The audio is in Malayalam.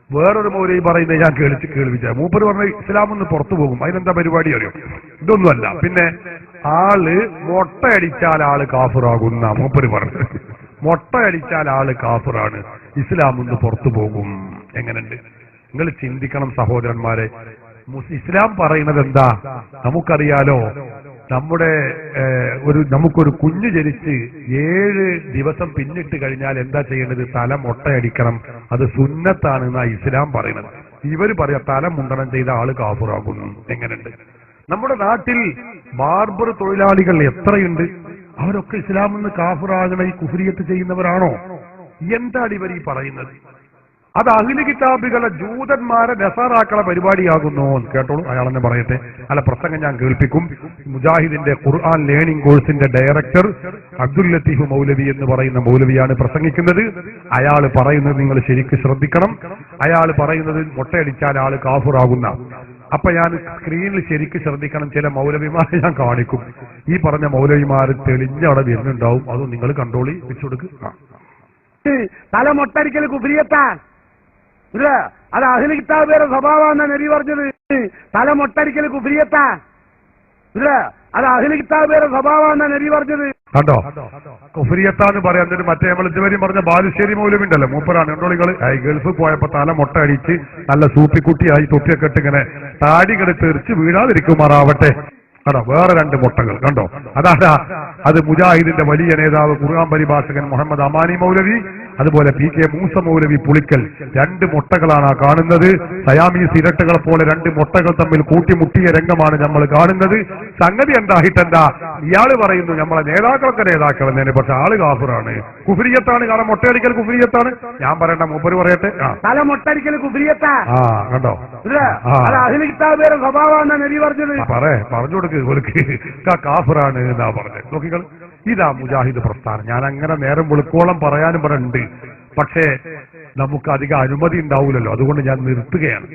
വേറൊരു മൗലവി പറയുന്നത് ഞാൻ കേൾവിച്ച മൂപ്പര് പറഞ്ഞ ഇസ്ലാം ഒന്ന് പുറത്തു പോകും. അതിനെന്താ പരിപാടി അറിയോ? ഇതൊന്നുമല്ല. പിന്നെ ആള് മൊട്ടയടിച്ചാൽ ആള് കാഫിറാകുന്ന മൂപ്പര് പറഞ്ഞു. മൊട്ടയടിച്ചാൽ ആള് കാഫിറാണ്, ഇസ്ലാം ഒന്ന് പുറത്തു പോകും. എങ്ങനെയുണ്ട്? നിങ്ങൾ ചിന്തിക്കണം സഹോദരന്മാരെ. ഇസ്ലാം പറയുന്നത് എന്താ? നമുക്കറിയാലോ, നമുക്കൊരു കുഞ്ഞു ജനിച്ച് 7 ദിവസം പിന്നിട്ട് കഴിഞ്ഞാൽ എന്താ ചെയ്യേണ്ടത്? തല മൊട്ടയടിക്കണം. അത് സുന്നത്താണ് എന്നാ ഇസ്ലാം പറയുന്നത്. ഇവര് പറയാ തല മുണ്ടനം ചെയ്ത ആള് കാഫിറാകുന്നു. എങ്ങനെയുണ്ട്? നമ്മുടെ നാട്ടിൽ ബാർബർ തൊഴിലാളികൾ എത്രയുണ്ട്? അവരൊക്കെ ഇസ്ലാമിൽ നിന്ന് കാഫിറാകണ ഈ കുഫ്രിയത്ത് ചെയ്യുന്നവരാണോ? എന്താണ് ഇവർ ഈ പറയുന്നത്? അത് അഹ്ലു കിതാബികളെ ജൂതന്മാരെ നസാറാക്കള പരിപാടിയാകുന്നു. കേട്ടോളൂ, അയാളെന്നെ പറയട്ടെ. അല്ല, പ്രസംഗം ഞാൻ കേൾപ്പിക്കും. മുജാഹിദിന്റെ ഖുർആൻ ലേണിംഗ് കോഴ്സിന്റെ ഡയറക്ടർ അബ്ദുൽ ലത്തീഫ് മൗലവി എന്ന് പറയുന്ന മൗലവിയാണ് പ്രസംഗിക്കുന്നത്. അയാൾ പറയുന്നത് നിങ്ങൾ ശരിക്കും ശ്രദ്ധിക്കണം. അയാൾ പറയുന്നത് മൊട്ടയടിച്ചാൽ ആള് കാഫിറാകുന്ന. അപ്പൊ ഞാൻ സ്ക്രീനിൽ ശരിക്കും ശ്രദ്ധിക്കണം. ചില മൗലവിമാരെ ഞാൻ കാണിക്കും. ഈ പറഞ്ഞ മൗലവിമാർ തെളിഞ്ഞ അവിടെ വരുന്നുണ്ടാവും. അതും നിങ്ങൾ കണ്ടോളി, വെച്ചു കൊടുക്കുക. തല മൊട്ടടിക്കൽ കുഫ്രിയത്താ. അത് അഹ്ലു കിതാബിന്റെ സ്വഭാവമാണ് നബി പറഞ്ഞത്. തല മൊട്ടടിക്കൽ കുഫ്രിയത്താ. അത് അഹ്ലു കിതാബിന്റെ സ്വഭാവമാണ് നബി പറഞ്ഞത്. കണ്ടോ? കുഫ്രിയത്താന്ന് പറയാൻ മറ്റേ നമ്മൾ ഇതുവരെയും പറഞ്ഞ ബാലുശ്ശേരി മൗലവി ഉണ്ടല്ലോ, മൂപ്പരാണ്. കണ്ടോളികള് ഗൾഫിൽ പോയപ്പോ തല മൊട്ട അടിച്ച് നല്ല സൂപ്പിക്കുട്ടിയായി തൊപ്പിയൊക്കെ ഇട്ട് ഇങ്ങനെ താടികള് തെറിച്ച് വീഴാതിരിക്കുമാറാവട്ടെ. കണ്ടോ? വേറെ 2 മുട്ടകൾ കണ്ടോ? അതാ അത് മുജാഹിദിന്റെ വലിയ നേതാവ് ഖുർആൻ പരിഭാഷകൻ മുഹമ്മദ് അമാനി മൗലവി, അതുപോലെ PK മൂസ മൗലവി പുളിക്കൽ. 2 മുട്ടകളാണ് ആ കാണുന്നത്. സയാമീസ് ഇരട്ടകളെ പോലെ 2 മുട്ടകൾ തമ്മിൽ കൂട്ടിമുട്ടിയ രംഗമാണ് നമ്മൾ കാണുന്നത്. സംഗതി എന്താ? ഇയാള് പറയുന്നു നമ്മളെ നേതാക്കളൊക്കെ നേതാക്കൾ തന്നെ, പക്ഷെ ആള് കാഫിറാണ്, കുഫ്രിയത്താണ്. കാരണം മൊട്ടയടിക്കൽ കുഫ്രിയത്താണ്. ഞാൻ പറയണ്ട, മൂപ്പര് പറയട്ടെ. തല മൊട്ടടിക്കൽ കുഫ്രിയത്താ. കണ്ടോ? അഹ്ലു കിതാബിന്റെ സ്വഭാവമാണ് നബി പറഞ്ഞത്. പറഞ്ഞു കൊടുക്ക്, കാഫിറാണ് എന്നാ പറഞ്ഞത്. നോക്കികൾ, ഇതാ മുജാഹിദ് പ്രസ്ഥാനം. ഞാൻ അങ്ങനെ നേരം വെളുക്കോളം പറയാനും പറയുന്നുണ്ട്. പക്ഷേ നമുക്ക് അധികം അനുമതി ഉണ്ടാവില്ലല്ലോ, അതുകൊണ്ട് ഞാൻ നിർത്തുകയാണ്.